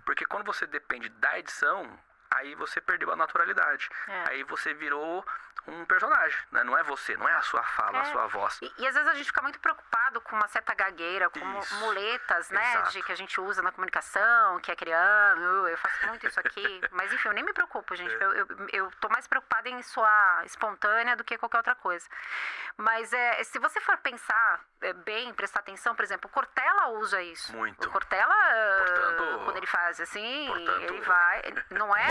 Porque quando você depende da edição, aí você perdeu a naturalidade. Aí você virou um personagem, né? Não é você, não é a sua fala, a sua voz. E às vezes a gente fica muito preocupado com uma certa gagueira, com muletas, né? Exato. Que a gente usa na comunicação, que é criando, eu faço muito isso aqui. Mas enfim, eu nem me preocupo, gente. Eu tô mais preocupada em soar espontânea do que qualquer outra coisa. Mas se você for pensar bem, prestar atenção, por exemplo, o Cortella usa isso. Muito. O Cortella, Portanto, quando ele faz assim, portanto, ele vai... Não é...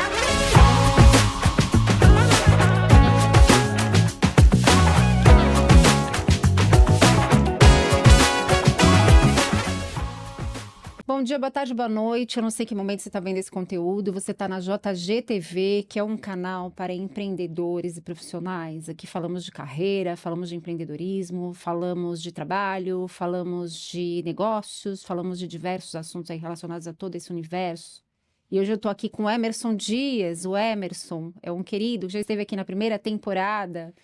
Bom dia, boa tarde, boa noite. Eu não sei que momento você está vendo esse conteúdo. Você está na JGTV, que é um canal para empreendedores e profissionais. Aqui falamos de carreira, falamos de empreendedorismo, falamos de trabalho, falamos de negócios, falamos de diversos assuntos aí relacionados a todo esse universo. E hoje eu estou aqui com o Emerson Dias. O Emerson é um querido que já esteve aqui na primeira temporada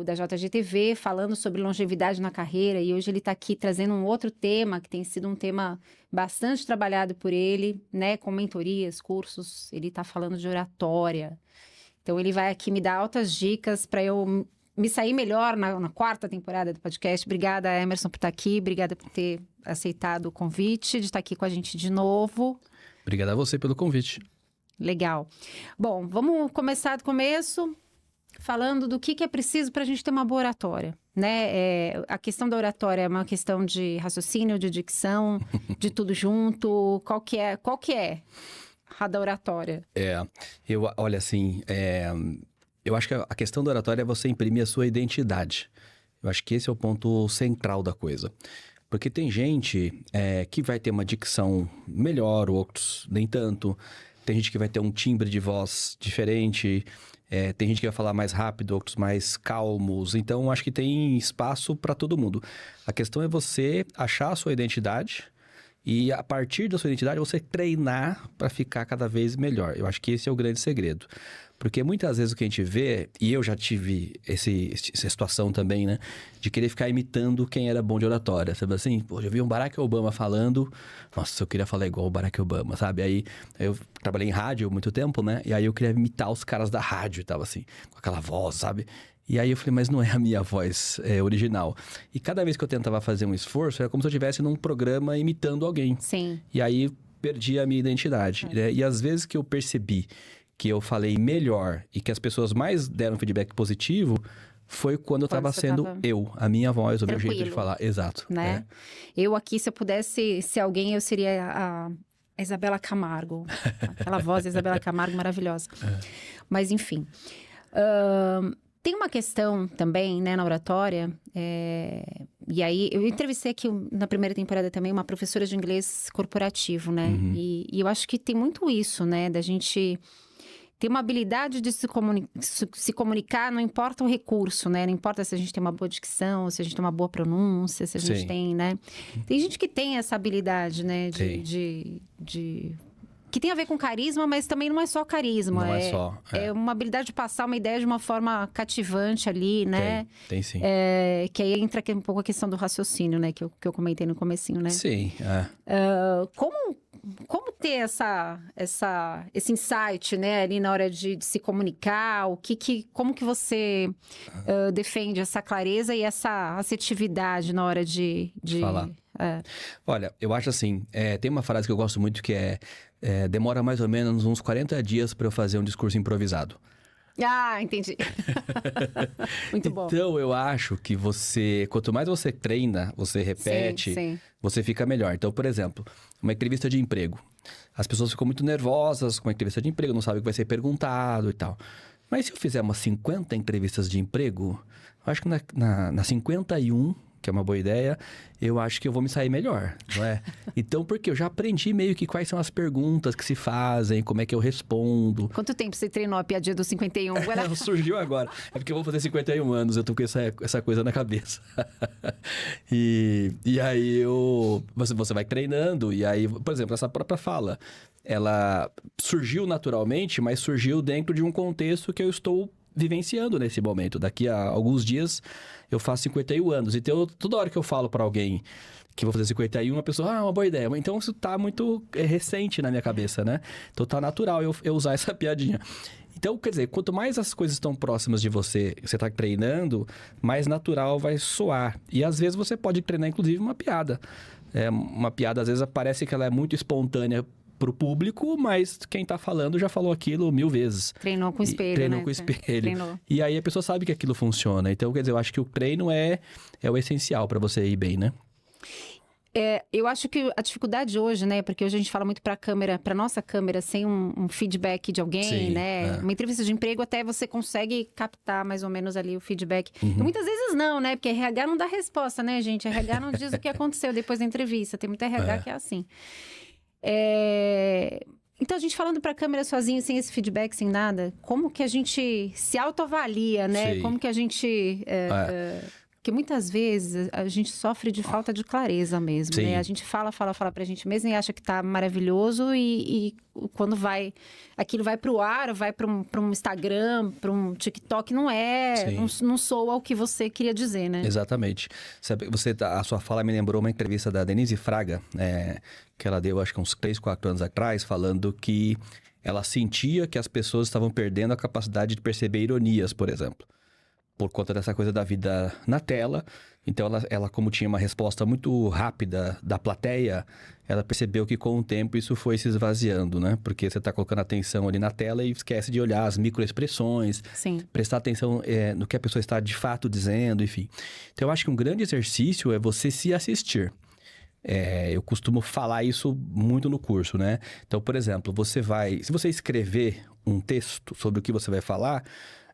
da JGTV, falando sobre longevidade na carreira, e hoje ele está aqui trazendo um outro tema, que tem sido um tema bastante trabalhado por ele, né, com mentorias, cursos. Ele está falando de oratória. Então ele vai aqui me dar altas dicas para eu me sair melhor na quarta temporada do podcast. Obrigada, Emerson, por estar aqui, obrigada por ter aceitado o convite, de estar aqui com a gente de novo. Obrigado a você pelo convite. Legal. Bom, vamos começar do começo, falando do que é preciso para a gente ter uma boa oratória, né? A questão da oratória é uma questão de raciocínio, de dicção, de tudo junto. Qual que é a da oratória? Olha assim, eu acho que a questão da oratória é você imprimir a sua identidade. Eu acho que esse é o ponto central da coisa. Porque tem gente que vai ter uma dicção melhor, outros nem tanto. Tem gente que vai ter um timbre de voz diferente. Tem gente que vai falar mais rápido, outros mais calmos. Então, acho que tem espaço para todo mundo. A questão é você achar a sua identidade e, a partir da sua identidade, você treinar para ficar cada vez melhor. Eu acho que esse é o grande segredo. Porque muitas vezes o que a gente vê, e eu já tive essa situação também, né? De querer ficar imitando quem era bom de oratória. Sabe assim? Pô, eu vi um Barack Obama falando, nossa, eu queria falar igual o Barack Obama, sabe? Aí eu trabalhei em rádio há muito tempo, né? E aí eu queria imitar os caras da rádio e tal, assim, com aquela voz, sabe? E aí eu falei, mas não é a minha voz original. E cada vez que eu tentava fazer um esforço, era como se eu estivesse num programa imitando alguém. Sim. E aí perdi a minha identidade. Né? E às vezes que eu percebi que eu falei melhor e que as pessoas mais deram feedback positivo, foi quando eu estava sendo a minha voz, o meu jeito de falar. Exato. Né? Eu aqui, se eu pudesse ser alguém, eu seria a Isabela Camargo. Aquela voz da Isabela Camargo maravilhosa. Mas, enfim. Tem uma questão também, né, na oratória, e aí eu entrevistei aqui na primeira temporada também uma professora de inglês corporativo, né? Uhum. E eu acho que tem muito isso, né, da gente ter uma habilidade de se comunicar, não importa o recurso, né? Não importa se a gente tem uma boa dicção, se a gente tem uma boa pronúncia, se a gente tem, né? Tem gente que tem essa habilidade, né? Que tem a ver com carisma, mas também não é só carisma. Não é só. É uma habilidade de passar uma ideia de uma forma cativante ali, né? Tem sim. Que aí entra aqui um pouco a questão do raciocínio, né? Que eu comentei no comecinho, né? Sim, Como ter esse insight, né, ali na hora de se comunicar, como que você defende essa clareza e essa assertividade na hora de falar? Olha, eu acho assim, tem uma frase que eu gosto muito que demora mais ou menos uns 40 dias para eu fazer um discurso improvisado. Ah, entendi. Muito bom. Então, eu acho que quanto mais você treina, você repete, você fica melhor. Então, por exemplo, uma entrevista de emprego. As pessoas ficam muito nervosas com a entrevista de emprego, não sabem o que vai ser perguntado e tal. Mas se eu fizer umas 50 entrevistas de emprego, eu acho que na 51, que é uma boa ideia, eu acho que eu vou me sair melhor, não é? Então, porque eu já aprendi meio que quais são as perguntas que se fazem, como é que eu respondo. Quanto tempo você treinou a piadinha do 51? Surgiu agora. É porque eu vou fazer 51 anos, eu tô com essa coisa na cabeça. E aí você vai treinando, e aí, por exemplo, essa própria fala, ela surgiu naturalmente, mas surgiu dentro de um contexto que eu estou vivenciando nesse momento. Daqui a alguns dias eu faço 51 anos. Então, toda hora que eu falo para alguém que vou fazer 51, a pessoa, uma boa ideia. Então, isso tá muito recente na minha cabeça, né? Então, tá natural eu usar essa piadinha. Então, quer dizer, quanto mais as coisas estão próximas de você tá treinando, mais natural vai soar. E, às vezes, você pode treinar, inclusive, uma piada. Uma piada, às vezes, parece que ela é muito espontânea pro público, mas quem tá falando já falou aquilo 1000 vezes. Treinou com o espelho, Treinou com o espelho. Treinou. E aí a pessoa sabe que aquilo funciona. Então, quer dizer, eu acho que o treino é o essencial para você ir bem, né? Eu acho que a dificuldade hoje, né? Porque hoje a gente fala muito pra nossa câmera, sem um feedback de alguém, Sim, né? Uma entrevista de emprego, até você consegue captar mais ou menos ali o feedback. Uhum. E muitas vezes não, né? Porque RH não dá resposta, né, gente? RH não diz o que aconteceu depois da entrevista. Tem muita RH que é assim. Então, a gente falando pra câmera sozinho, sem esse feedback, sem nada, como que a gente se autoavalia, né? Sim. Como que a gente... Porque muitas vezes a gente sofre de falta de clareza mesmo, Sim. né? A gente fala pra gente mesmo e acha que tá maravilhoso e quando aquilo vai pro ar, vai pra um Instagram, pra um TikTok, não soa o que você queria dizer, né? Exatamente. Sabe, a sua fala me lembrou uma entrevista da Denise Fraga, que ela deu, acho que uns 3, 4 anos atrás, falando que ela sentia que as pessoas estavam perdendo a capacidade de perceber ironias, por exemplo. Por conta dessa coisa da vida na tela. Então, ela como tinha uma resposta muito rápida da plateia, ela percebeu que com o tempo isso foi se esvaziando, né? Porque você está colocando atenção ali na tela e esquece de olhar as microexpressões, prestar atenção no que a pessoa está de fato dizendo, enfim. Então, eu acho que um grande exercício é você se assistir. Eu costumo falar isso muito no curso, né? Então, por exemplo, se você escrever um texto sobre o que você vai falar,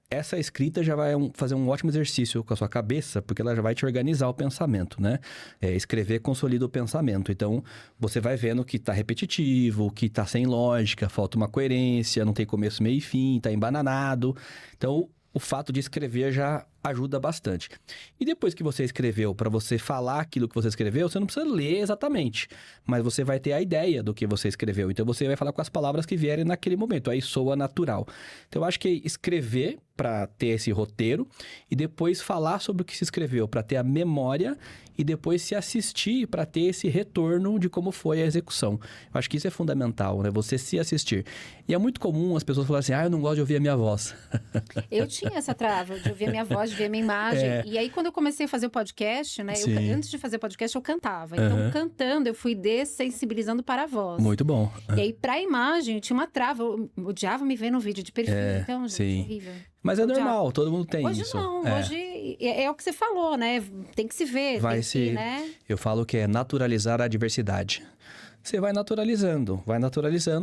essa escrita já vai fazer um ótimo exercício com a sua cabeça, porque ela já vai te organizar o pensamento, né? Escrever consolida o pensamento. Então, você vai vendo que tá repetitivo, que tá sem lógica, falta uma coerência, não tem começo, meio e fim, tá embananado. Então, o fato de escrever já ajuda bastante. E depois que você escreveu, para você falar aquilo que você escreveu, você não precisa ler exatamente, mas você vai ter a ideia do que você escreveu. Então, você vai falar com as palavras que vierem naquele momento. Aí soa natural. Então, eu acho que escrever para ter esse roteiro e depois falar sobre o que se escreveu para ter a memória e depois se assistir para ter esse retorno de como foi a execução. Eu acho que isso é fundamental, né? Você se assistir. E é muito comum as pessoas falarem assim, eu não gosto de ouvir a minha voz. Eu tinha essa trava de ouvir a minha voz, de ver a minha imagem. E aí, quando eu comecei a fazer o podcast, né? Antes de fazer o podcast, eu cantava. Então, cantando, eu fui dessensibilizando para a voz. Muito bom. E aí, pra imagem, eu tinha uma trava. Eu odiava me ver no vídeo de perfil. Então, gente, horrível. Mas é normal, todo mundo tem hoje isso. Hoje é o que você falou, né? Tem que se ver, né? Eu falo que é naturalizar a diversidade. Você vai naturalizando,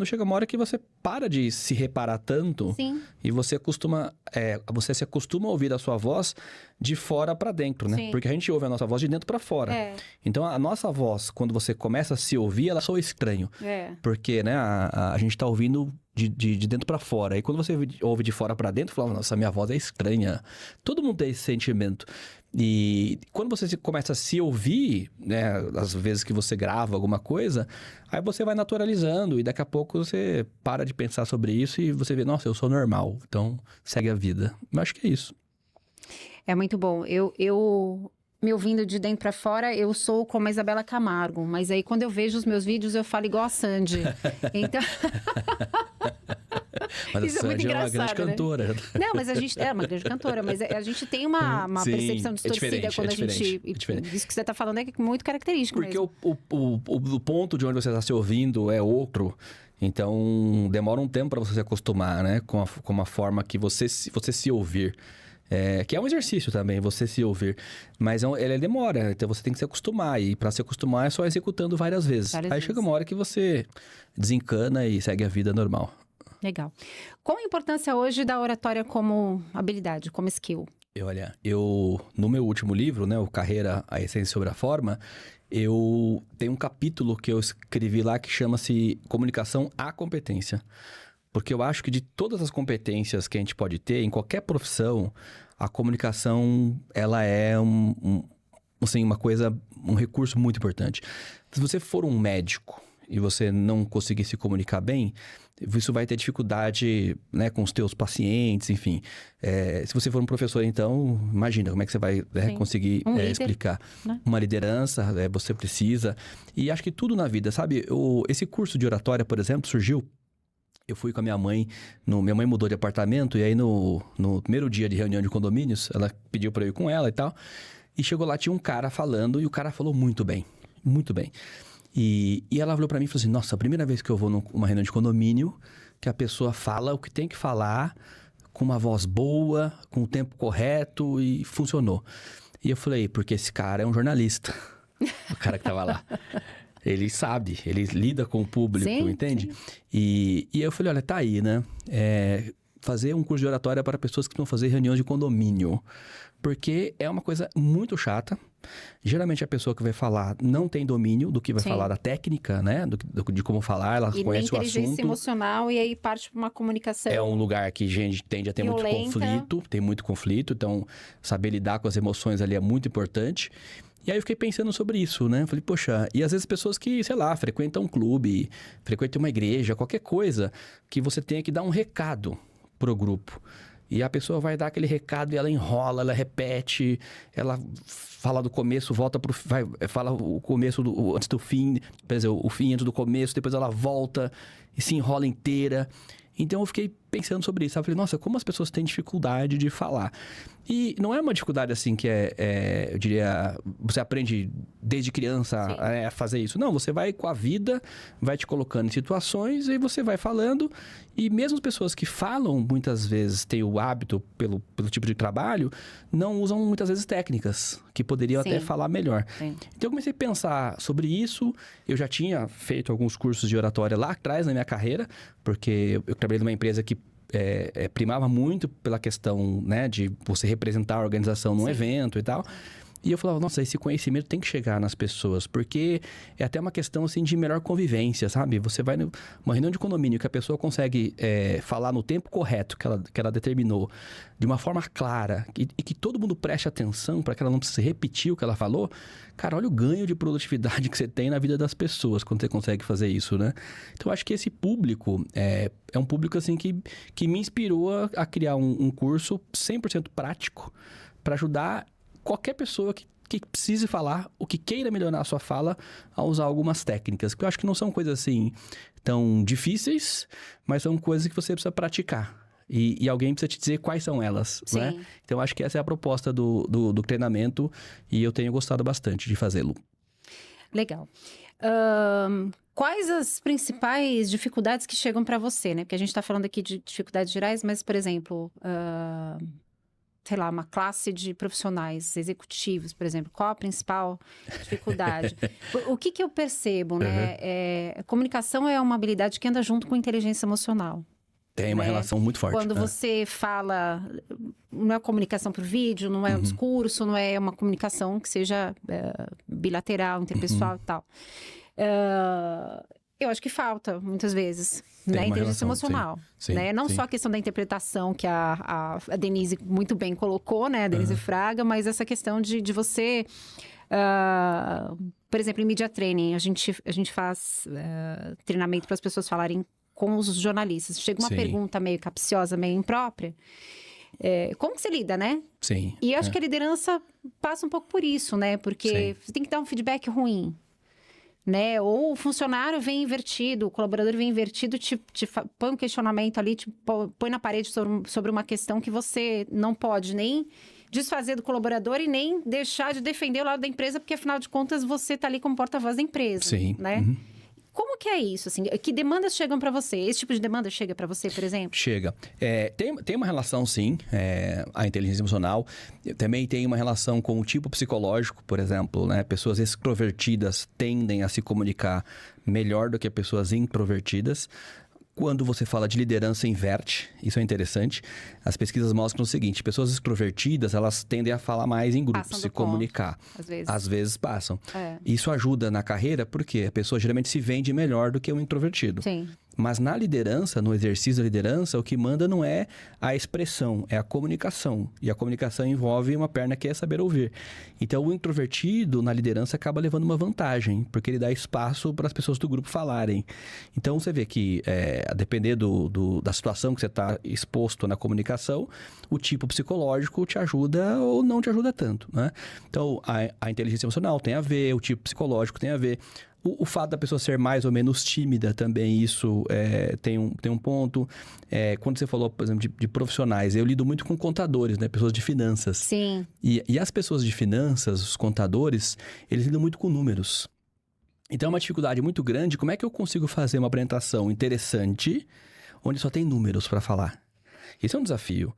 chega uma hora que você para de se reparar tanto. Sim. E você se acostuma a ouvir a sua voz de fora para dentro, né? Sim. Porque a gente ouve a nossa voz de dentro para fora. Então, a nossa voz, quando você começa a se ouvir, ela soa estranho. Porque, né, a gente tá ouvindo de dentro para fora. E quando você ouve de fora para dentro, fala, nossa, minha voz é estranha. Todo mundo tem esse sentimento. E quando você começa a se ouvir, né, às vezes que você grava alguma coisa, aí você vai naturalizando e daqui a pouco você para de pensar sobre isso e você vê, nossa, eu sou normal, então segue a vida. Eu acho que é isso. É muito bom. Eu me ouvindo de dentro pra fora, eu sou como a Isabela Camargo, mas aí quando eu vejo os meus vídeos, eu falo igual a Sandy. Então... Mas isso a Sandy é uma grande cantora. Né? Não, mas a gente é uma grande cantora, mas a gente tem uma percepção distorcida quando a gente... Isso que você tá falando é muito característico porque mesmo. o ponto de onde você está se ouvindo é outro, então demora um tempo para você se acostumar, né? Com a forma que você se ouvir. Que é um exercício também, você se ouvir. Mas ele demora, então você tem que se acostumar. E para se acostumar é só executando várias vezes. Aí chega uma hora que você desencana e segue a vida normal. Legal. Qual a importância hoje da oratória como habilidade, como skill? Olha, no meu último livro, né, o Carreira, a Essência sobre a Forma, eu tenho um capítulo que eu escrevi lá que chama-se Comunicação à Competência. Porque eu acho que de todas as competências que a gente pode ter, em qualquer profissão, a comunicação, ela é um recurso muito importante. Se você for um médico e você não conseguir se comunicar bem, isso vai ter dificuldade, né, com os teus pacientes, enfim. Se você for um professor, então, imagina como é que você vai conseguir explicar. Né? Uma liderança, você precisa. E acho que tudo na vida, sabe? Esse curso de oratória, por exemplo, surgiu. Eu fui com a minha mãe, minha mãe mudou de apartamento, e aí no primeiro dia de reunião de condomínios, ela pediu para eu ir com ela e tal. E chegou lá, tinha um cara falando, e o cara falou muito bem, muito bem. E ela falou pra mim e falou assim, nossa, a primeira vez que eu vou numa reunião de condomínio, que a pessoa fala o que tem que falar, com uma voz boa, com o tempo correto, e funcionou. E eu falei, porque esse cara é um jornalista, o cara que tava lá. Ele sabe, ele lida com o público, entende? Sim. E eu falei, olha, tá aí, né? Fazer um curso de oratória para pessoas que vão fazer reuniões de condomínio. Porque é uma coisa muito chata. Geralmente a pessoa que vai falar não tem domínio do que vai falar da técnica, né? De como falar, ela conhece o assunto. Inteligência emocional e aí parte para uma comunicação. É um lugar que a gente tende a ter muito conflito, tem muito conflito. Então, saber lidar com as emoções ali é muito importante. E aí eu fiquei pensando sobre isso, né? Falei, poxa, e às vezes pessoas que, sei lá, frequentam um clube, frequentam uma igreja, qualquer coisa, que você tenha que dar um recado pro grupo. E a pessoa vai dar aquele recado e ela enrola, ela repete, ela fala do começo, fala o começo antes do fim, quer dizer, o fim antes do começo, depois ela volta e se enrola inteira. Então eu fiquei pensando sobre isso, sabe? Falei, nossa, como as pessoas têm dificuldade de falar. E não é uma dificuldade assim que eu diria, você aprende desde criança a fazer isso. Não, você vai com a vida, vai te colocando em situações e você vai falando. E mesmo as pessoas que falam, muitas vezes, têm o hábito pelo tipo de trabalho, não usam muitas vezes técnicas que poderiam até falar melhor. Sim. Então eu comecei a pensar sobre isso. Eu já tinha feito alguns cursos de oratória lá atrás na minha carreira, porque eu trabalhei numa empresa que primava muito pela questão, né, de você representar a organização num evento e tal. E eu falava, nossa, esse conhecimento tem que chegar nas pessoas, porque é até uma questão, assim, de melhor convivência, sabe? Você vai numa reunião de condomínio que a pessoa consegue falar no tempo correto que ela determinou, de uma forma clara, e que todo mundo preste atenção para que ela não precise repetir o que ela falou. Cara, olha o ganho de produtividade que você tem na vida das pessoas quando você consegue fazer isso, né? Então, eu acho que esse público é um público, assim, que me inspirou a criar um curso 100% prático para ajudar qualquer pessoa que precise falar, ou que queira melhorar a sua fala, a usar algumas técnicas. Que eu acho que não são coisas assim tão difíceis, mas são coisas que você precisa praticar. E alguém precisa te dizer quais são elas, né? Então, acho que essa é a proposta do treinamento e eu tenho gostado bastante de fazê-lo. Legal. Quais as principais dificuldades que chegam para você, né? Porque a gente está falando aqui de dificuldades gerais, mas, por exemplo... sei lá, uma classe de profissionais executivos, por exemplo, qual a principal dificuldade? O que eu percebo, né? Comunicação é uma habilidade que anda junto com inteligência emocional. Tem uma relação muito forte. Quando você fala, não é comunicação por vídeo, não é um discurso, não é uma comunicação que seja bilateral, interpessoal e tal. Eu acho que falta, muitas vezes, né? Inteligência emocional. Sim, né? Não só a questão da interpretação que a Denise muito bem colocou, né? A Denise Fraga, mas essa questão de você... por exemplo, em media training, a gente faz treinamento para as pessoas falarem com os jornalistas. Chega uma pergunta meio capciosa, meio imprópria. Como que você lida, né? Sim. E eu acho que a liderança passa um pouco por isso, né? Porque você tem que dar um feedback ruim. Né? Ou o funcionário vem invertido, o colaborador vem invertido, te põe um questionamento ali, te põe na parede sobre uma questão que você não pode nem desfazer do colaborador e nem deixar de defender o lado da empresa, porque afinal de contas você está ali como porta-voz da empresa. Sim. Né? Como que é isso? Assim? Que demandas chegam para você? Esse tipo de demanda chega para você, por exemplo? Chega. Tem uma relação, sim, a inteligência emocional. Também tem uma relação com o tipo psicológico, por exemplo, né? Pessoas extrovertidas tendem a se comunicar melhor do que pessoas introvertidas. Quando você fala de liderança, inverte. Isso é interessante. As pesquisas mostram o seguinte: pessoas extrovertidas, elas tendem a falar mais em grupo, se comunicar. Às vezes passam. Isso ajuda na carreira porque a pessoa geralmente se vende melhor do que um introvertido. Sim. Mas na liderança, no exercício da liderança, o que manda não é a expressão, é a comunicação. E a comunicação envolve uma perna que é saber ouvir. Então, o introvertido na liderança acaba levando uma vantagem, porque ele dá espaço para as pessoas do grupo falarem. Então, você vê que, a depender da situação que você está exposto na comunicação, o tipo psicológico te ajuda ou não te ajuda tanto, né? Então, a inteligência emocional tem a ver, o tipo psicológico tem a ver. O fato da pessoa ser mais ou menos tímida também, isso tem um ponto. Quando você falou, por exemplo, de profissionais, eu lido muito com contadores, né? Pessoas de finanças. Sim. E as pessoas de finanças, os contadores, eles lidam muito com números. Então, é uma dificuldade muito grande. Como é que eu consigo fazer uma apresentação interessante onde só tem números para falar? Esse é um desafio.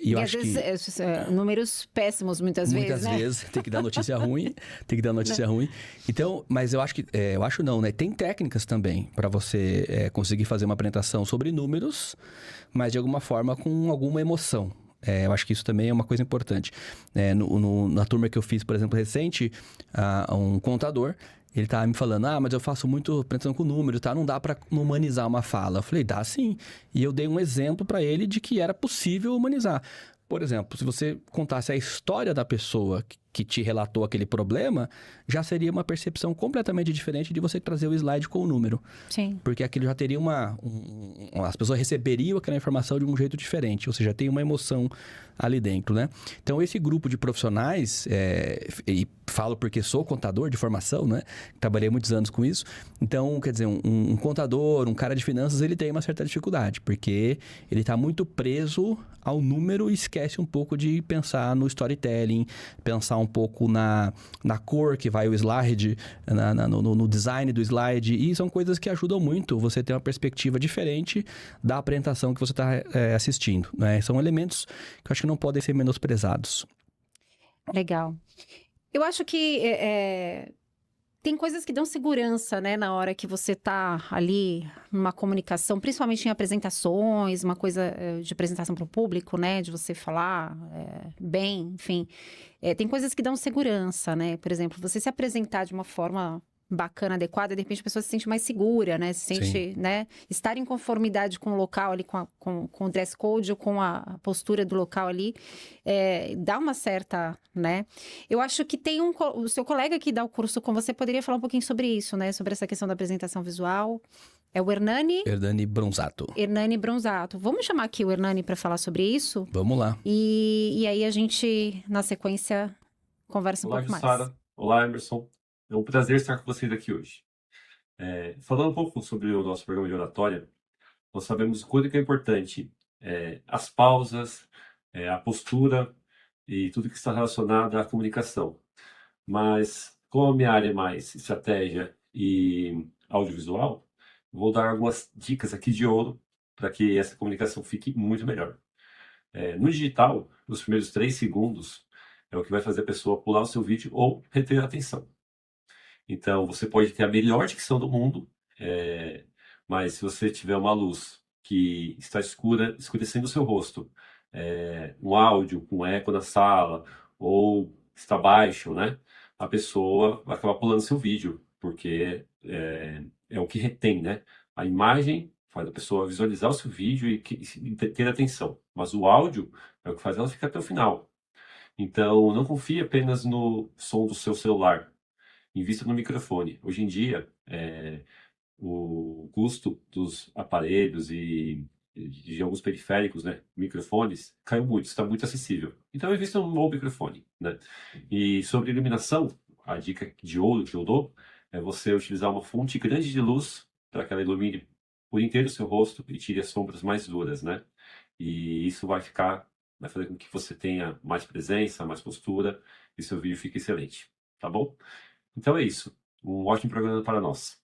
E eu acho às vezes, números péssimos muitas vezes, né? Muitas vezes, tem que dar notícia ruim, ruim. Então, mas eu acho que, não, né? Tem técnicas também para você conseguir fazer uma apresentação sobre números, mas de alguma forma com alguma emoção. Eu acho que isso também é uma coisa importante. Na turma que eu fiz, por exemplo, recente, um contador, ele tava me falando, mas eu faço muito apresentação com números, tá? Não dá para humanizar uma fala. Eu falei, dá sim. E eu dei um exemplo para ele de que era possível humanizar. Por exemplo, se você contasse a história da pessoa que te relatou aquele problema, já seria uma percepção completamente diferente de você trazer o slide com o número. Sim. Porque aquilo já teria as pessoas receberiam aquela informação de um jeito diferente, ou seja, tem uma emoção ali dentro, né? Então, esse grupo de profissionais, e falo porque sou contador de formação, né? Trabalhei muitos anos com isso. Então, quer dizer, um contador, um cara de finanças, ele tem uma certa dificuldade, porque ele está muito preso ao número e esquece um pouco de pensar no storytelling, pensar um pouco na cor que vai o slide, no design do slide. E são coisas que ajudam muito você ter uma perspectiva diferente da apresentação que você está assistindo, né? São elementos que eu acho que não podem ser menosprezados. Legal. Eu acho que tem coisas que dão segurança, né? Na hora que você tá ali numa comunicação, principalmente em apresentações, uma coisa de apresentação para o público, né? De você falar bem, enfim. Tem coisas que dão segurança, né? Por exemplo, você se apresentar de uma forma bacana, adequada, de repente a pessoa se sente mais segura, né? Se sente, né? Estar em conformidade com o local ali, com o dress code ou com a postura do local ali, dá uma certa, né? Eu acho que tem o seu colega que dá o curso com você poderia falar um pouquinho sobre isso, né? Sobre essa questão da apresentação visual. É o Hernani Bronzato. Hernani Bronzato. Vamos chamar aqui o Hernani para falar sobre isso? Vamos lá. E aí a gente, na sequência, conversa um pouco mais. Olá, Jussara. Olá, Emerson. É um prazer estar com vocês aqui hoje. Falando um pouco sobre o nosso programa de oratória, nós sabemos o quanto que é importante as pausas, a postura e tudo que está relacionado à comunicação. Mas, como a minha área é mais estratégia e audiovisual, vou dar algumas dicas aqui de ouro para que essa comunicação fique muito melhor. No digital, os primeiros 3 segundos é o que vai fazer a pessoa pular o seu vídeo ou reter a atenção. Então, você pode ter a melhor dicção do mundo, mas se você tiver uma luz que está escura, escurecendo o seu rosto, um áudio com eco na sala, ou está baixo, né? A pessoa vai acabar pulando seu vídeo, porque é o que retém, né? A imagem faz a pessoa visualizar o seu vídeo e ter atenção, mas o áudio é o que faz ela ficar até o final. Então, não confie apenas no som do seu celular. Invista no microfone. Hoje em dia, o custo dos aparelhos e de alguns periféricos, né, microfones, caiu muito, está muito acessível. Então, invista num bom microfone, né? E sobre iluminação, a dica de ouro que eu dou é você utilizar uma fonte grande de luz para que ela ilumine por inteiro o seu rosto e tire as sombras mais duras, né? E isso vai fazer com que você tenha mais presença, mais postura e seu vídeo fique excelente, tá bom? Então é isso. Um ótimo programa para nós.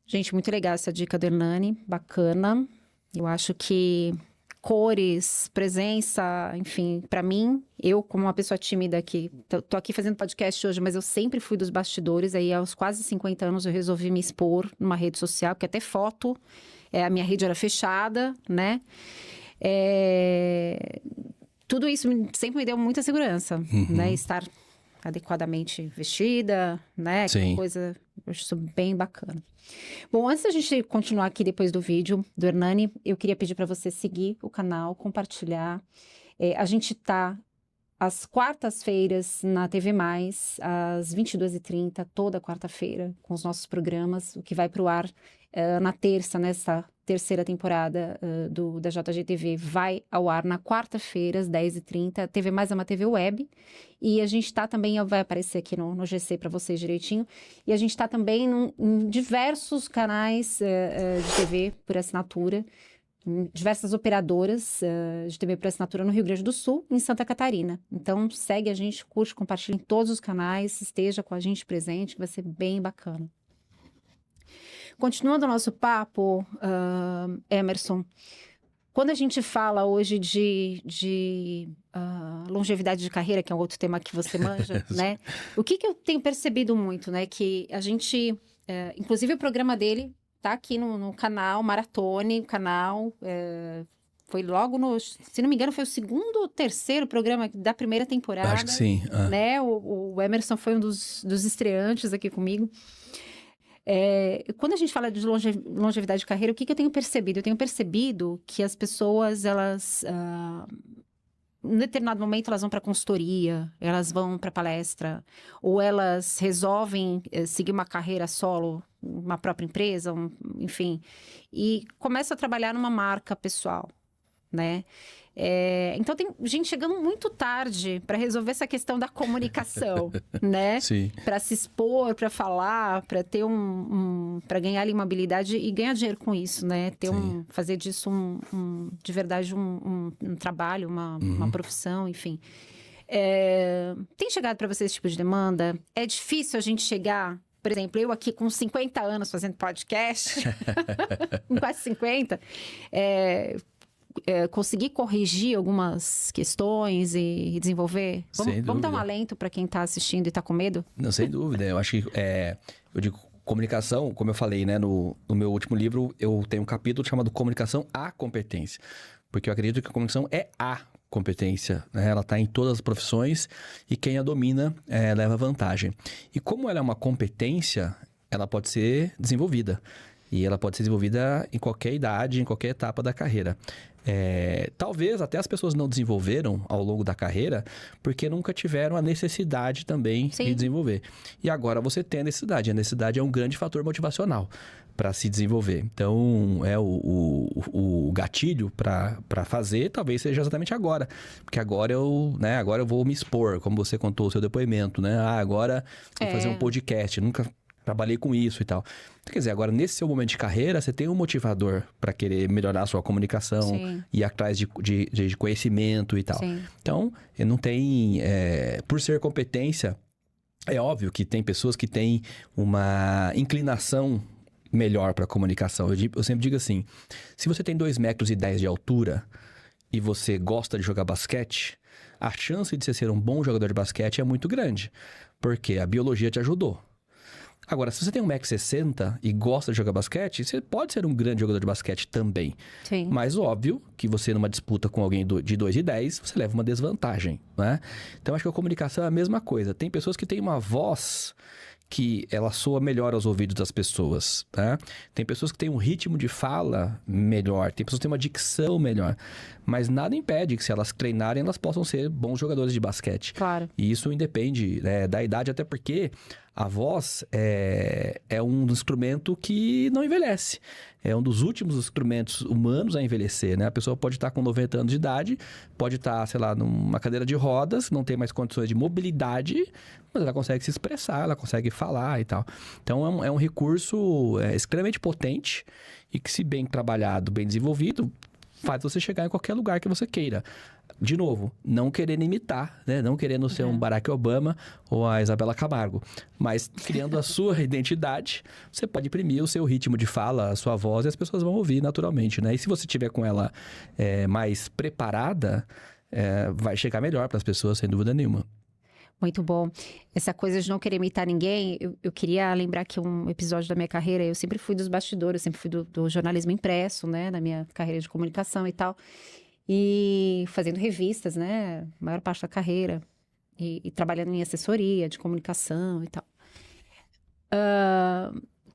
Gente, muito legal essa dica do Hernani, bacana. Eu acho que cores, presença, enfim, para mim, eu como uma pessoa tímida aqui, tô aqui fazendo podcast hoje, mas eu sempre fui dos bastidores, aí aos quase 50 anos eu resolvi me expor numa rede social, porque até foto, a minha rede era fechada, né? Tudo isso sempre me deu muita segurança, né? Estar adequadamente vestida, né? Aquela Sim. coisa, eu acho isso bem bacana. Bom, antes da gente continuar aqui depois do vídeo do Hernani, eu queria pedir para você seguir o canal, compartilhar. A gente tá às quartas-feiras na TV+, às 22h30, toda quarta-feira, com os nossos programas, o que vai para o ar na terça, nessa terceira temporada da JGTV, vai ao ar na quarta-feira, às 10h30. A TV+, é uma TV web, e a gente está também, vai aparecer aqui no GC para vocês direitinho, e a gente está também em diversos canais de TV por assinatura, diversas operadoras de TV por assinatura no Rio Grande do Sul e em Santa Catarina. Então, segue a gente, curte, compartilha em todos os canais, esteja com a gente presente, que vai ser bem bacana. Continuando o nosso papo, Emerson, quando a gente fala hoje de longevidade de carreira, que é um outro tema que você manja, né? O que eu tenho percebido muito, né? Que a gente, inclusive o programa dele tá aqui no canal Maratone, canal, foi logo se não me engano, foi o segundo ou terceiro programa da primeira temporada. Acho que sim. Né? O Emerson foi um dos estreantes aqui comigo. Quando a gente fala de longevidade de carreira, o que eu tenho percebido? Eu tenho percebido que as pessoas, elas... em determinado momento elas vão para consultoria, elas vão para palestra, ou elas resolvem seguir uma carreira solo, uma própria empresa, enfim, e começam a trabalhar numa marca pessoal, né? Então tem gente chegando muito tarde para resolver essa questão da comunicação, né? Sim. Para se expor, para falar, para ter para ganhar ali uma habilidade e ganhar dinheiro com isso, né? Fazer disso de verdade um trabalho, uma profissão, enfim. Tem chegado para você esse tipo de demanda? É difícil a gente chegar, por exemplo, eu aqui com 50 anos fazendo podcast, com quase 50, conseguir corrigir algumas questões e desenvolver? Vamos dar um alento para quem está assistindo e está com medo? Não, sem dúvida. Eu acho que, eu digo, comunicação, como eu falei, né, no meu último livro, eu tenho um capítulo chamado Comunicação à Competência. Porque eu acredito que a comunicação é a competência, né? Ela está em todas as profissões e quem a domina leva vantagem. E como ela é uma competência, ela pode ser desenvolvida. E ela pode ser desenvolvida em qualquer idade, em qualquer etapa da carreira. Talvez até as pessoas não desenvolveram ao longo da carreira porque nunca tiveram a necessidade também de desenvolver. E agora você tem a necessidade. A necessidade é um grande fator motivacional para se desenvolver. Então, o gatilho para fazer talvez seja exatamente agora. Porque agora eu vou me expor, como você contou o seu depoimento, né? Agora vou fazer um podcast. Nunca trabalhei com isso e tal. Então, quer dizer, agora nesse seu momento de carreira, você tem um motivador para querer melhorar a sua comunicação, ir atrás de conhecimento e tal. Sim. Então, não tem... por ser competência, é óbvio que tem pessoas que têm uma inclinação melhor para comunicação. Eu sempre digo assim, se você tem 2,10 metros de altura e você gosta de jogar basquete, a chance de você ser um bom jogador de basquete é muito grande, porque a biologia te ajudou. Agora, se você tem 1,60 m e gosta de jogar basquete, você pode ser um grande jogador de basquete também. Sim. Mas óbvio que você numa disputa com alguém de 2,10, você leva uma desvantagem, né? Então, acho que a comunicação é a mesma coisa. Tem pessoas que têm uma voz que ela soa melhor aos ouvidos das pessoas, tá? Tem pessoas que têm um ritmo de fala melhor, tem pessoas que têm uma dicção melhor, mas nada impede que se elas treinarem, elas possam ser bons jogadores de basquete. Claro. E isso independe da idade, até porque a voz é um instrumento que não envelhece. É um dos últimos instrumentos humanos a envelhecer, né? A pessoa pode estar com 90 anos de idade, pode estar, sei lá, numa cadeira de rodas, não tem mais condições de mobilidade, mas ela consegue se expressar, ela consegue falar e tal. Então, é um recurso extremamente potente e que, se bem trabalhado, bem desenvolvido, faz você chegar em qualquer lugar que você queira. De novo, não querendo imitar, né? Não querendo ser um Barack Obama ou a Isabela Camargo, mas criando a sua identidade, você pode imprimir o seu ritmo de fala, a sua voz, e as pessoas vão ouvir naturalmente, né? E se você tiver com ela mais preparada, vai chegar melhor para as pessoas, sem dúvida nenhuma. Muito bom. Essa coisa de não querer imitar ninguém, eu queria lembrar que um episódio da minha carreira, eu sempre fui dos bastidores, eu sempre fui do jornalismo impresso, né? Na minha carreira de comunicação e tal. E fazendo revistas, né? A maior parte da carreira. e trabalhando em assessoria de comunicação e tal.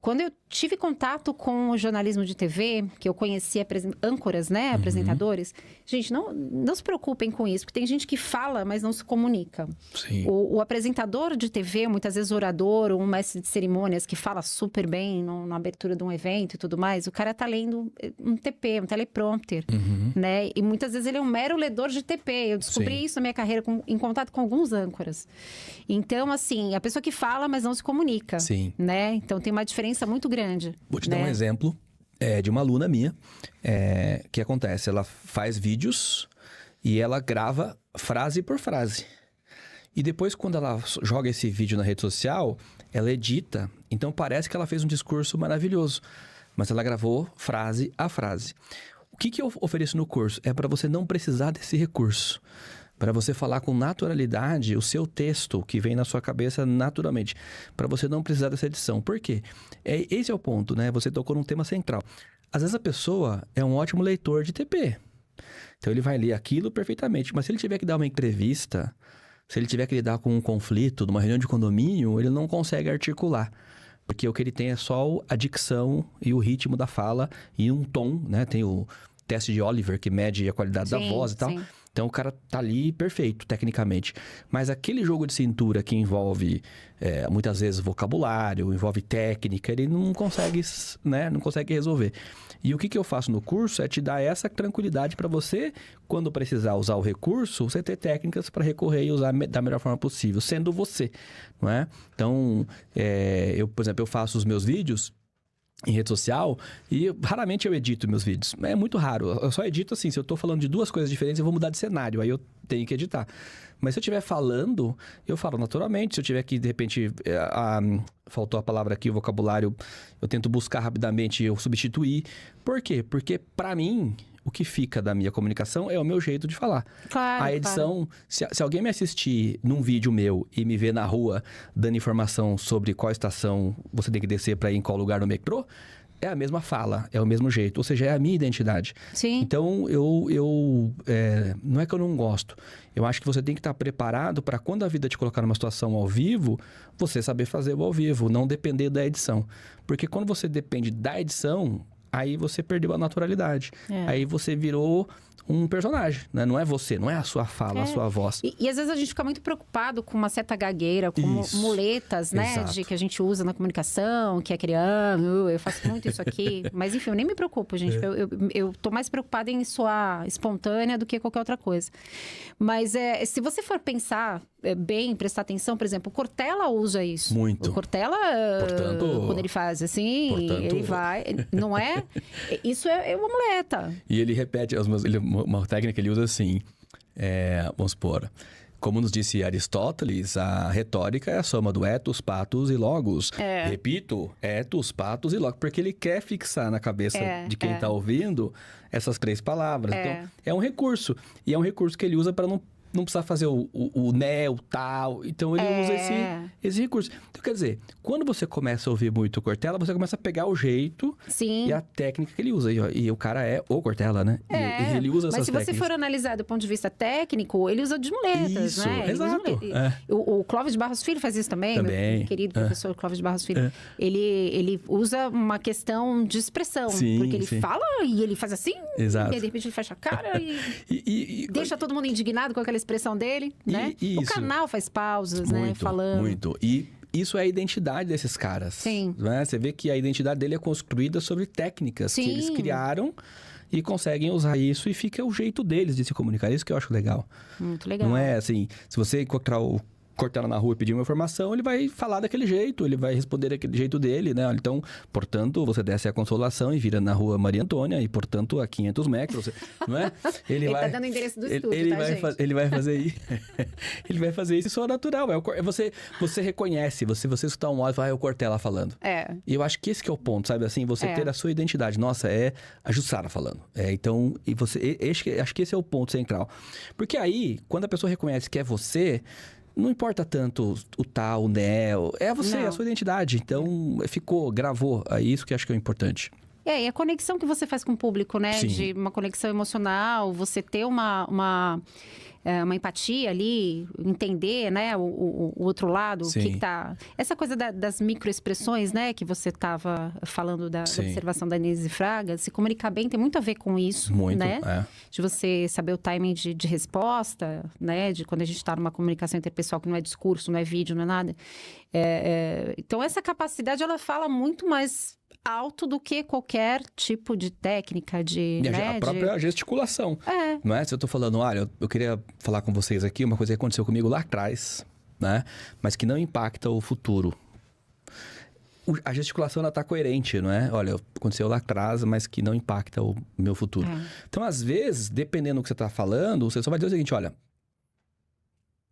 Quando eu tive contato com o jornalismo de TV, que eu conheci âncoras, né, apresentadores, gente, não se preocupem com isso, porque tem gente que fala, mas não se comunica. Sim. O apresentador de TV, muitas vezes orador, ou um mestre de cerimônias que fala super bem na abertura de um evento e tudo mais, o cara tá lendo um TP, um teleprompter, né? E muitas vezes ele é um mero ledor de TP. Eu descobri isso na minha carreira em contato com alguns âncoras. Então, assim, a pessoa que fala, mas não se comunica. Sim. Né? Então, tem uma diferença muito grande. Vou te dar um exemplo de uma aluna minha. Que acontece? Ela faz vídeos e ela grava frase por frase. E depois, quando ela joga esse vídeo na rede social, ela edita. Então, parece que ela fez um discurso maravilhoso. Mas ela gravou frase a frase. O que eu ofereço no curso? É para você não precisar desse recurso. Para você falar com naturalidade o seu texto que vem na sua cabeça naturalmente. Para você não precisar dessa edição. Por quê? Esse é o ponto, né? Você tocou num tema central. Às vezes a pessoa é um ótimo leitor de TP. Então ele vai ler aquilo perfeitamente. Mas se ele tiver que dar uma entrevista, se ele tiver que lidar com um conflito, numa reunião de condomínio, ele não consegue articular. Porque o que ele tem é só a dicção e o ritmo da fala e um tom, né? Tem o teste de Oliver que mede a qualidade da voz e tal. Sim. Então, o cara tá ali perfeito, tecnicamente. Mas aquele jogo de cintura que envolve, muitas vezes, vocabulário, envolve técnica, ele não consegue, né? Não consegue resolver. E o que eu faço no curso é te dar essa tranquilidade para você, quando precisar usar o recurso, você ter técnicas para recorrer e usar da melhor forma possível, sendo você, não é? Então, por exemplo, eu faço os meus vídeos em rede social e raramente eu edito meus vídeos. É muito raro. Eu só edito assim, se eu tô falando de duas coisas diferentes, eu vou mudar de cenário, aí eu tenho que editar. Mas se eu estiver falando, eu falo naturalmente. Se eu tiver que, de repente, faltou a palavra aqui, o vocabulário, eu tento buscar rapidamente, eu substituir. Por quê? Porque, para mim, o que fica da minha comunicação é o meu jeito de falar. Claro, a edição, claro. Se alguém me assistir num vídeo meu e me ver na rua dando informação sobre qual estação você tem que descer para ir em qual lugar no metrô, é a mesma fala, é o mesmo jeito. Ou seja, é a minha identidade. Sim. Então, não é que eu não gosto. Eu acho que você tem que estar preparado para quando a vida te colocar numa situação ao vivo, você saber fazer o ao vivo, não depender da edição. Porque quando você depende da edição, aí você perdeu a naturalidade. Aí você virou um personagem, né? Não é você, não é a sua fala, a sua voz. E às vezes a gente fica muito preocupado com uma certa gagueira, com muletas, né? Que a gente usa na comunicação, que é criando, eu faço muito isso aqui. Mas enfim, eu nem me preocupo, gente. Eu tô mais preocupada em soar espontânea do que qualquer outra coisa. Mas se você for pensar bem, prestar atenção, por exemplo, o Cortella usa isso. Muito. O Cortella, quando ele faz assim, ele vai... Não é? Isso é uma muleta. E ele repete, uma técnica que ele usa assim, vamos supor, como nos disse Aristóteles, a retórica é a soma do etos, patos e logos. Repito, etos, patos e logos, porque ele quer fixar na cabeça de quem está ouvindo essas três palavras. Então, é um recurso. E é um recurso que ele usa para não precisar fazer o né, o tal. Então, ele usa esse recurso. Então, quer dizer, quando você começa a ouvir muito o Cortella, você começa a pegar o jeito e a técnica que ele usa. E o cara é o Cortella, né? E ele usa essas técnicas. Mas se você for analisar do ponto de vista técnico, ele usa de muletas, isso, né? Exato. O Clóvis de Barros Filho faz isso também. Meu querido professor Clóvis de Barros Filho. Ele usa uma questão de expressão. Porque ele fala e ele faz assim. Exato. E de repente ele fecha a cara e deixa todo mundo indignado com aquela expressão dele, né? O canal faz pausas, muito, né? Falando. Muito. E isso é a identidade desses caras. Sim. Né? Você vê que a identidade dele é construída sobre técnicas que eles criaram e conseguem usar isso e fica o jeito deles de se comunicar. Isso que eu acho legal. Muito legal. Não é assim, se você encontrar o Cortella na rua e pedir uma informação, ele vai falar daquele jeito, ele vai responder daquele jeito dele, né? Então, portanto, você desce a Consolação e vira na rua Maria Antônia e, portanto, a 500 metros, não é? Ele tá dando o endereço do estúdio, ele vai fazer isso. Ele vai fazer isso, isso é natural. Você reconhece, você escutar um áudio e fala, é o Cortella falando. E eu acho que esse que é o ponto, sabe? Assim, você ter a sua identidade. Nossa, é a Jussara falando. Então, acho que esse é o ponto central. Porque aí, quando a pessoa reconhece que é você, não importa tanto o tal, o né, é você, é a sua identidade. Então, gravou. É isso que acho que é o importante. E a conexão que você faz com o público, né? Sim. De uma conexão emocional, você ter uma uma empatia ali, entender, né, o outro lado, Sim. o que tá... Essa coisa das microexpressões, né, que você estava falando da observação da Anísio Fraga, se comunicar bem tem muito a ver com isso, Muito, né? De você saber o timing de resposta, né, de quando a gente está numa comunicação interpessoal que não é discurso, não é vídeo, não é nada. Então, essa capacidade, ela fala muito mais alto do que qualquer tipo de técnica, de... E né, a própria gesticulação. Não é? Se eu tô falando, olha, eu queria falar com vocês aqui uma coisa que aconteceu comigo lá atrás, né? Mas que não impacta o futuro. A gesticulação, ela tá coerente, não é? Olha, aconteceu lá atrás, mas que não impacta o meu futuro. Então, às vezes, dependendo do que você tá falando, você só vai dizer o seguinte, olha,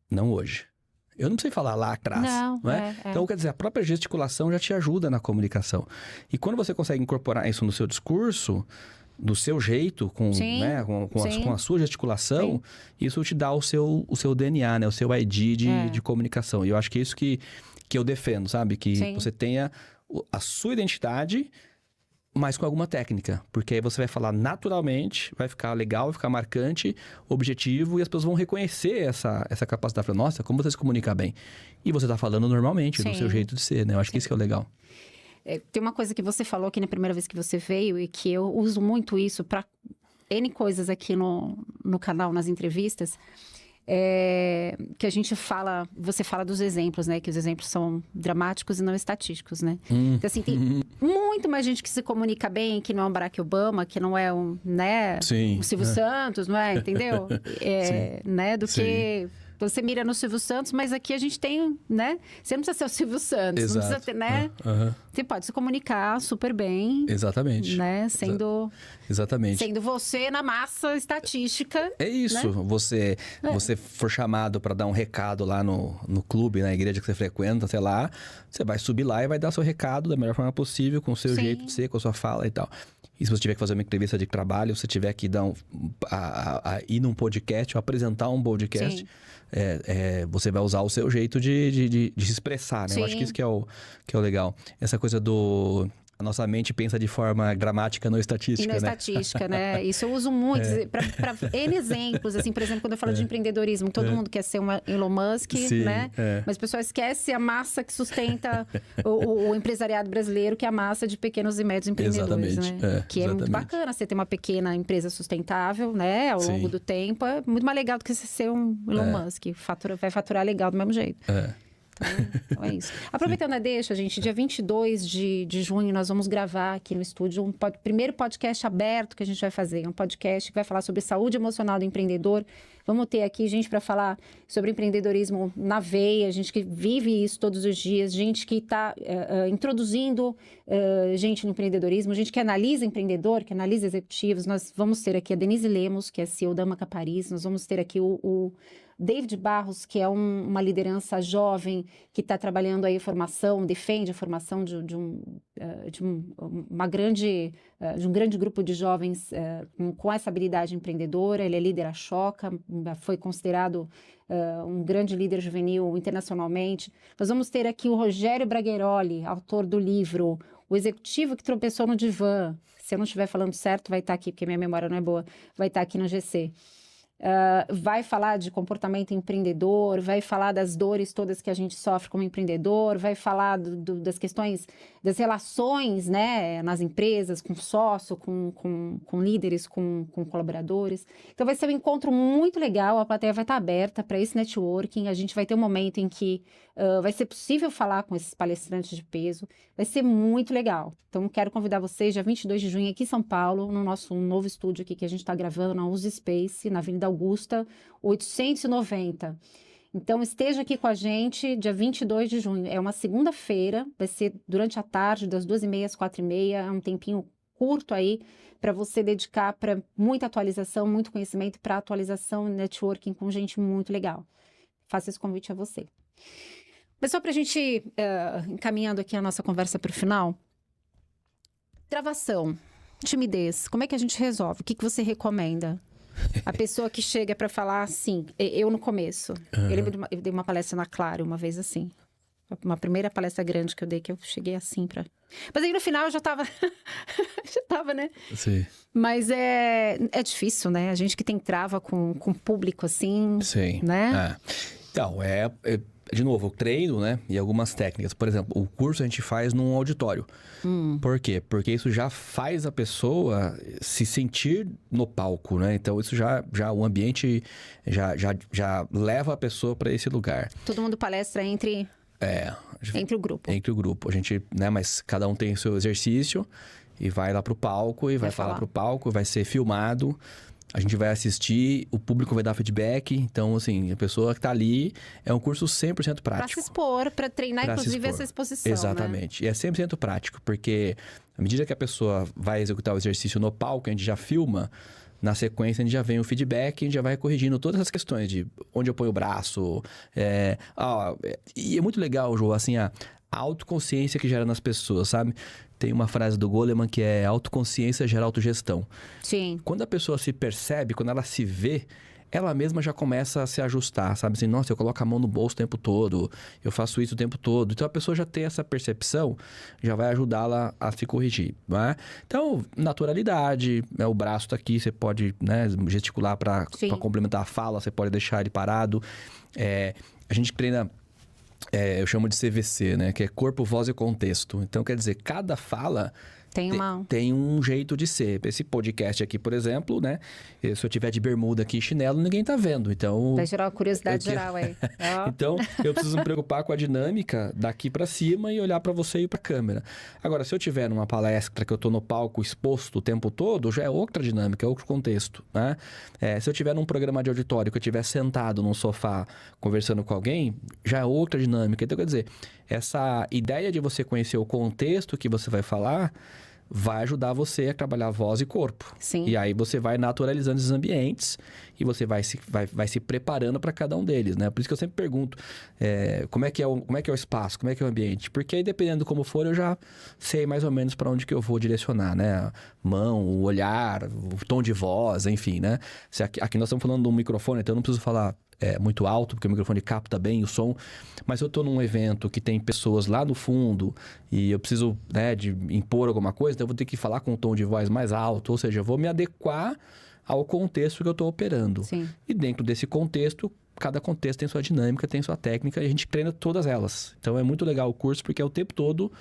não hoje. Eu não sei falar lá atrás, não é? Então, quer dizer, a própria gesticulação já te ajuda na comunicação. E quando você consegue incorporar isso no seu discurso, do seu jeito, com a sua gesticulação, isso te dá o seu DNA, né? O seu ID de comunicação. E eu acho que é isso que eu defendo, sabe? Que você tenha a sua identidade, mas com alguma técnica. Porque aí você vai falar naturalmente, vai ficar legal, vai ficar marcante, objetivo, e as pessoas vão reconhecer essa capacidade. Falar, nossa, como você se comunica bem. E você tá falando normalmente, do seu jeito de ser, né? Eu acho que isso que é o legal. Tem uma coisa que você falou aqui na primeira vez que você veio, e que eu uso muito isso para N coisas aqui no canal, nas entrevistas, que a gente fala, você fala dos exemplos, né? Que os exemplos são dramáticos e não estatísticos, né? Então, assim, tem muito mais gente que se comunica bem, que não é um Barack Obama, que não é um Silvio Santos, não é? Entendeu? Né? Do que... Você mira no Silvio Santos, mas aqui a gente tem, né? Você não precisa ser o Silvio Santos. Exato. Não precisa ter, né? Você pode se comunicar super bem. Exatamente. Né? Sendo você na massa estatística. É isso. Né? Você for chamado para dar um recado lá no clube, na igreja que você frequenta, sei lá. Você vai subir lá e vai dar seu recado da melhor forma possível, com o seu jeito de ser, com a sua fala e tal. E se você tiver que fazer uma entrevista de trabalho, se tiver que dar ir num podcast ou apresentar um podcast, você vai usar o seu jeito de se expressar, né? Eu acho que isso que é o legal. Essa coisa a nossa mente pensa de forma gramática, não estatística, e não estatística, né? Isso eu uso muito para N exemplos. Assim, por exemplo, quando eu falo de empreendedorismo, todo mundo quer ser uma Elon Musk, né? Mas o pessoal esquece a massa que sustenta o empresariado brasileiro, que é a massa de pequenos e médios empreendedores, né? Que é muito bacana você ter uma pequena empresa sustentável, né? Ao longo do tempo. É muito mais legal do que você ser um Elon Musk. Vai faturar legal do mesmo jeito. Então é isso. Aproveitando a deixa, gente, dia 22 de junho nós vamos gravar aqui no estúdio primeiro podcast aberto que a gente vai fazer. Um podcast que vai falar sobre saúde emocional do empreendedor. Vamos ter aqui gente para falar sobre empreendedorismo na veia, gente que vive isso todos os dias, gente que está introduzindo gente no empreendedorismo, gente que analisa empreendedor, que analisa executivos. Nós vamos ter aqui a Denise Lemos, que é CEO da Maca Paris. Nós vamos ter aqui o David Barros, que é uma liderança jovem que está trabalhando aí formação, defende a formação de um grande grupo de jovens com essa habilidade empreendedora. Ele é líder à Choca, foi considerado um grande líder juvenil internacionalmente. Nós vamos ter aqui o Rogério Bragueroli, autor do livro O Executivo que Tropeçou no Divã. Se eu não estiver falando certo, vai estar aqui, porque minha memória não é boa, vai estar aqui no GC. Vai falar de comportamento empreendedor, vai falar das dores todas que a gente sofre como empreendedor, vai falar das questões, das relações, né, nas empresas, com sócio, com líderes, com colaboradores. Então vai ser um encontro muito legal, a plateia vai estar aberta para esse networking, a gente vai ter um momento em que vai ser possível falar com esses palestrantes de peso, vai ser muito legal. Então quero convidar vocês, dia 22 de junho, aqui em São Paulo, no nosso novo estúdio aqui que a gente está gravando, na Use Space, na Avenida Augusta, 890. Então, esteja aqui com a gente dia 22 de junho. É uma segunda-feira, vai ser durante a tarde, das 2h30 às 4h30. É um tempinho curto aí para você dedicar para muita atualização, muito conhecimento, para atualização e networking com gente muito legal. Faço esse convite a você. Mas só para a gente, encaminhando aqui a nossa conversa para o final, travação, timidez, como é que a gente resolve? O que você recomenda? A pessoa que chega para falar assim, eu no começo, eu dei uma palestra na Claro uma vez assim, Uma primeira palestra grande que eu dei, que eu cheguei assim pra... Mas aí no final eu já tava... já tava, né? Sim. Mas é difícil, né? A gente que tem trava com público, assim... Sim. Né? Então, de novo, o treino, né? E algumas técnicas. Por exemplo, o curso a gente faz num auditório. Por quê? Porque isso já faz a pessoa se sentir no palco, né? Então, isso já o ambiente já leva a pessoa para esse lugar. Todo mundo palestra entre o grupo. Entre o grupo. A gente, né? Mas cada um tem o seu exercício e vai lá pro palco e vai falar pro palco, vai ser filmado. A gente vai assistir, o público vai dar feedback. Então, assim, a pessoa que tá ali é um curso 100% prático. Pra se expor, pra treinar, inclusive, essa exposição, Exatamente. Né? E é 100% prático, porque à medida que a pessoa vai executar o exercício no palco, a gente já filma, na sequência a gente já vem o feedback, a gente já vai corrigindo todas as questões de onde eu ponho o braço. E é muito legal, João, assim, a autoconsciência que gera nas pessoas, sabe? Tem uma frase do Goleman que é autoconsciência gera autogestão. Sim. Quando a pessoa se percebe, quando ela se vê, ela mesma já começa a se ajustar, sabe? Assim, nossa, eu coloco a mão no bolso o tempo todo, eu faço isso o tempo todo. Então, a pessoa já tem essa percepção, já vai ajudá-la a se corrigir, né? Então, naturalidade, né? O braço tá aqui, você pode, né, gesticular para complementar a fala, você pode deixar ele parado. A gente treina... eu chamo de CVC, né? Que é corpo, voz e contexto. Então, quer dizer, cada fala tem um jeito de ser. Esse podcast aqui, por exemplo, né? Se eu tiver de bermuda aqui e chinelo, ninguém tá vendo. Então... Vai gerar uma curiosidade geral aí. Então, eu preciso me preocupar com a dinâmica daqui para cima e olhar para você e para a câmera. Agora, se eu tiver numa palestra que eu tô no palco exposto o tempo todo, já é outra dinâmica, é outro contexto, né? Se eu tiver num programa de auditório que eu estiver sentado num sofá conversando com alguém, já é outra dinâmica. Então, quer dizer, essa ideia de você conhecer o contexto que você vai falar vai ajudar você a trabalhar voz e corpo. Sim. E aí você vai naturalizando esses ambientes e você vai se preparando para cada um deles, né? Por isso que eu sempre pergunto como é que é o espaço, como é que é o ambiente. Porque aí, dependendo de como for, eu já sei mais ou menos para onde que eu vou direcionar, né? Mão, o olhar, o tom de voz, enfim, né? Aqui nós estamos falando de um microfone, então eu não preciso falar muito alto, porque o microfone capta bem o som. Mas eu tô num evento que tem pessoas lá no fundo e eu preciso, né, de impor alguma coisa, então eu vou ter que falar com um tom de voz mais alto. Ou seja, eu vou me adequar ao contexto que eu tô operando. Sim. E dentro desse contexto, cada contexto tem sua dinâmica, tem sua técnica e a gente treina todas elas. Então é muito legal o curso porque é o tempo todo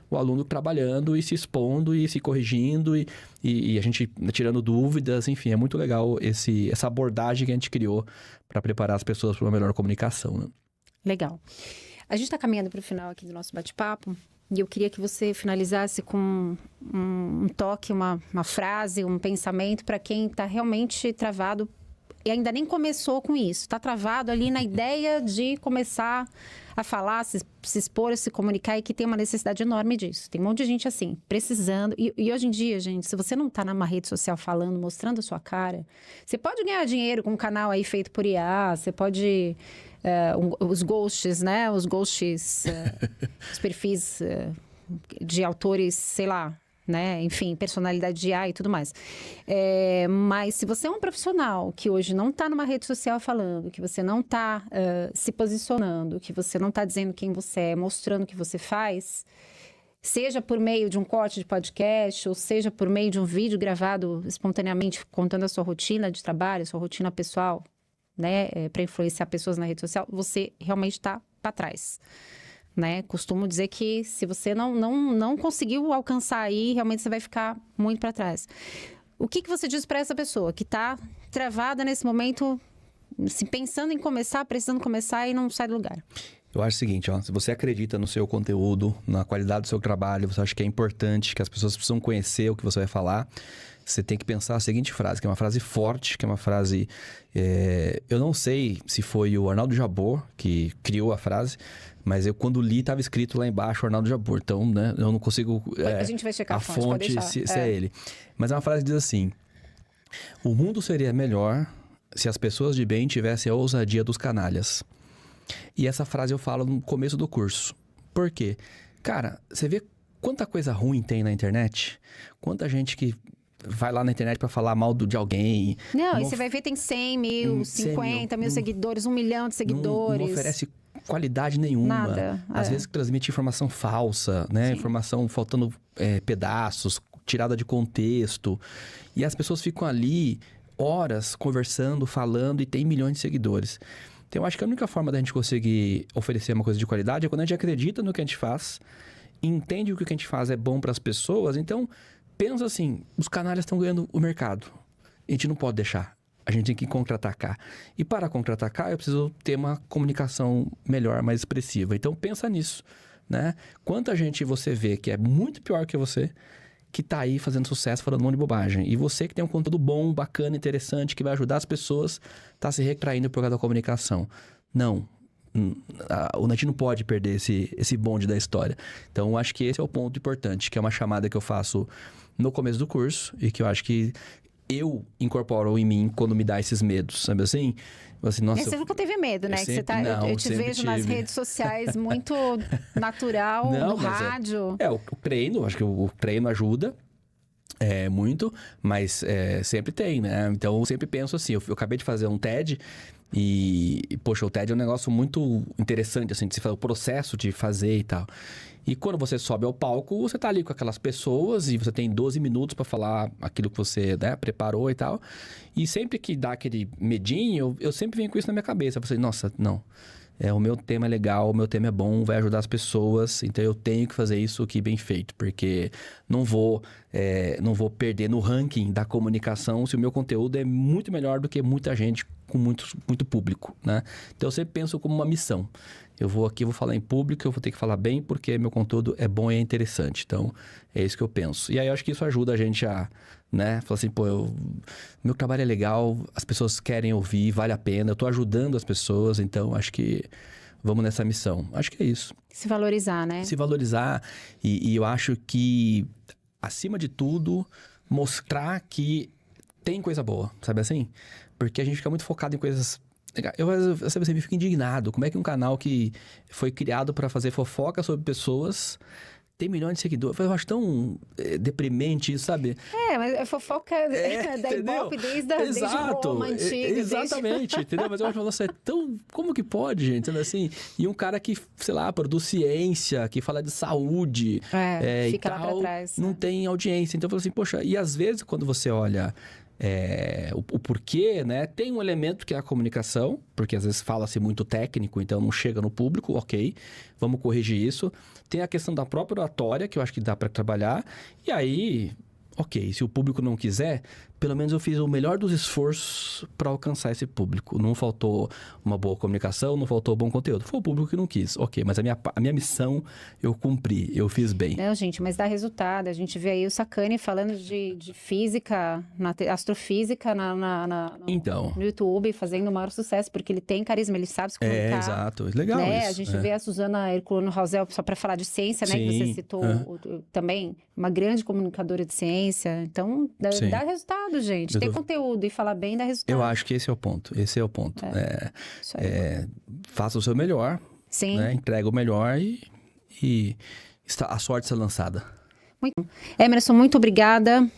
o aluno trabalhando e se expondo e se corrigindo e a gente tirando dúvidas, enfim, é muito legal essa abordagem que a gente criou para preparar as pessoas para uma melhor comunicação, né? Legal. A gente está caminhando para o final aqui do nosso bate-papo e eu queria que você finalizasse com um toque, uma frase, um pensamento para quem está realmente travado e ainda nem começou com isso. Está travado ali na ideia de começar a falar, se expor, se comunicar e que tem uma necessidade enorme disso. Tem um monte de gente assim, precisando. E hoje em dia, gente, se você não está numa rede social falando, mostrando a sua cara, você pode ganhar dinheiro com um canal aí feito por IA, você pode... os ghosts, né? Os ghosts, os perfis de autores, sei lá, né? Enfim, personalidade de IA e tudo mais. Mas se você é um profissional que hoje não está numa rede social falando, que você não está se posicionando, que você não está dizendo quem você é, mostrando o que você faz, seja por meio de um corte de podcast, ou seja por meio de um vídeo gravado espontaneamente, contando a sua rotina de trabalho, a sua rotina pessoal, né? Para influenciar pessoas na rede social, você realmente está para trás. Né? Costumo dizer que se você não conseguiu alcançar aí, realmente você vai ficar muito para trás. O que você diz para essa pessoa que está travada nesse momento, se pensando em começar, precisando começar e não sai do lugar? Eu acho o seguinte, se você acredita no seu conteúdo, na qualidade do seu trabalho, você acha que é importante, que as pessoas precisam conhecer o que você vai falar, você tem que pensar a seguinte frase, que é uma frase forte, que é uma frase... eu não sei se foi o Arnaldo Jabor que criou a frase, mas eu, quando li, estava escrito lá embaixo Arnaldo Jabor. Então, né, eu não consigo... a gente vai checar a fonte se é ele. Mas é uma frase que diz assim: o mundo seria melhor se as pessoas de bem tivessem a ousadia dos canalhas. E essa frase eu falo no começo do curso. Por quê? Cara, você vê quanta coisa ruim tem na internet? Quanta gente que vai lá na internet pra falar mal de alguém. Não, e você vai ver, tem 100 mil, 50 mil seguidores, 1 milhão de seguidores. Não oferece qualidade nenhuma. Nada. Às vezes transmite informação falsa, né? Sim. Informação faltando pedaços, tirada de contexto. E as pessoas ficam ali horas conversando, falando e tem milhões de seguidores. Então, eu acho que a única forma da gente conseguir oferecer uma coisa de qualidade é quando a gente acredita no que a gente faz, entende o que a gente faz é bom para as pessoas. Então, pensa assim, os canais estão ganhando o mercado. A gente não pode deixar. A gente tem que contra-atacar. E para contra-atacar, eu preciso ter uma comunicação melhor, mais expressiva. Então, pensa nisso, né? Quanta gente você vê que é muito pior que você, que tá aí fazendo sucesso, falando um monte de bobagem. E você que tem um conteúdo bom, bacana, interessante, que vai ajudar as pessoas, tá se retraindo por causa da comunicação. Não. A gente não pode perder esse bonde da história. Então, eu acho que esse é o ponto importante, que é uma chamada que eu faço no começo do curso e que eu acho que eu incorporo em mim quando me dá esses medos, sabe assim? Assim, nossa, você nunca teve medo, né? sempre, Que você tá, eu te vejo nas redes sociais muito natural, no rádio. O treino, acho que o treino ajuda muito, mas sempre tem, né? Então, eu sempre penso assim, eu acabei de fazer um TED e, poxa, o TED é um negócio muito interessante, assim, de se fazer o processo de fazer e tal. E quando você sobe ao palco, você tá ali com aquelas pessoas e você tem 12 minutos para falar aquilo que você, né, preparou e tal. E sempre que dá aquele medinho, eu sempre venho com isso na minha cabeça. Eu falei, nossa, não. O meu tema é legal, o meu tema é bom, vai ajudar as pessoas. Então, eu tenho que fazer isso aqui bem feito. Porque não vou perder no ranking da comunicação se o meu conteúdo é muito melhor do que muita gente com muito público, né? Então, eu sempre penso como uma missão. Eu vou falar em público, eu vou ter que falar bem porque meu conteúdo é bom e é interessante. Então, é isso que eu penso. E aí, eu acho que isso ajuda a gente a, né? Falar assim, meu trabalho é legal, as pessoas querem ouvir, vale a pena, eu tô ajudando as pessoas, então acho que vamos nessa missão. Acho que é isso. Se valorizar, né? Se valorizar e eu acho que, acima de tudo, mostrar que tem coisa boa, sabe assim? Porque a gente fica muito focado em coisas... Você me fica indignado. Como é que um canal que foi criado para fazer fofoca sobre pessoas tem milhões de seguidores? Eu acho tão deprimente isso, sabe? Mas fofoca da Ibope desde Roma antiga. Exatamente, entendeu? Mas eu acho, nossa, como que pode, gente? Sabe assim? E um cara que, sei lá, produz ciência, que fala de saúde fica e tal, lá pra trás. não tem audiência. Então eu falo assim, poxa, e às vezes quando você olha... o porquê, né? Tem um elemento que é a comunicação, porque às vezes fala-se muito técnico, então não chega no público, ok, vamos corrigir isso. Tem a questão da própria oratória, que eu acho que dá para trabalhar, e aí, ok, se o público não quiser, pelo menos eu fiz o melhor dos esforços para alcançar esse público. Não faltou uma boa comunicação, não faltou bom conteúdo. Foi o público que não quis, ok, mas a minha missão eu cumpri, eu fiz bem. Não, gente, mas dá resultado. A gente vê aí o Sacani falando de física, astrofísica no YouTube, fazendo o maior sucesso, porque ele tem carisma, ele sabe se comunicar. Exato, legal isso. A gente vê a Suzana Herculano Rosel, só para falar de ciência, né? Sim, que você citou também, uma grande comunicadora de ciência. Então, dá resultado. Gente, ter conteúdo e falar bem dá resultado. Eu acho que esse é o ponto. Faça o seu melhor. Sim. Né? Entrega o melhor e a sorte está lançada. Muito bom. Emerson, muito obrigada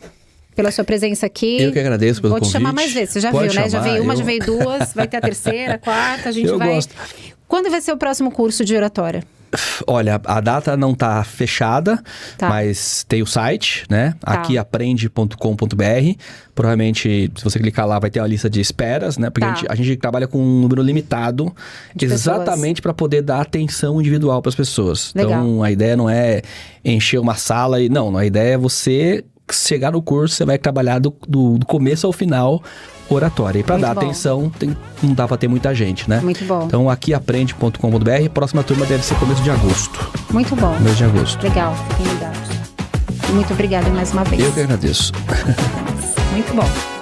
pela sua presença aqui. Eu que agradeço pelo convite. Vou te chamar mais vezes. Você já Pode viu, né? chamar, Já veio uma, já veio duas. Vai ter a terceira, a quarta. A gente vai... gosto. Quando vai ser o próximo curso de oratória? Olha, a data não tá fechada, mas tem o site, né? Aquiaprende.com.br. Provavelmente, se você clicar lá, vai ter uma lista de esperas, né? Porque a gente trabalha com um número limitado, exatamente para poder dar atenção individual para as pessoas. Legal. Então, a ideia não é encher uma sala e... Não, a ideia é você chegar no curso, você vai trabalhar do começo ao final oratória. E para dar atenção, não dá para ter muita gente, né? Muito bom. Então, aquiaprende.com.br. Próxima turma deve ser começo de agosto. Muito bom. Mês de agosto. Legal, fiquem ligados. Muito obrigada mais uma vez. Eu que agradeço. Muito bom.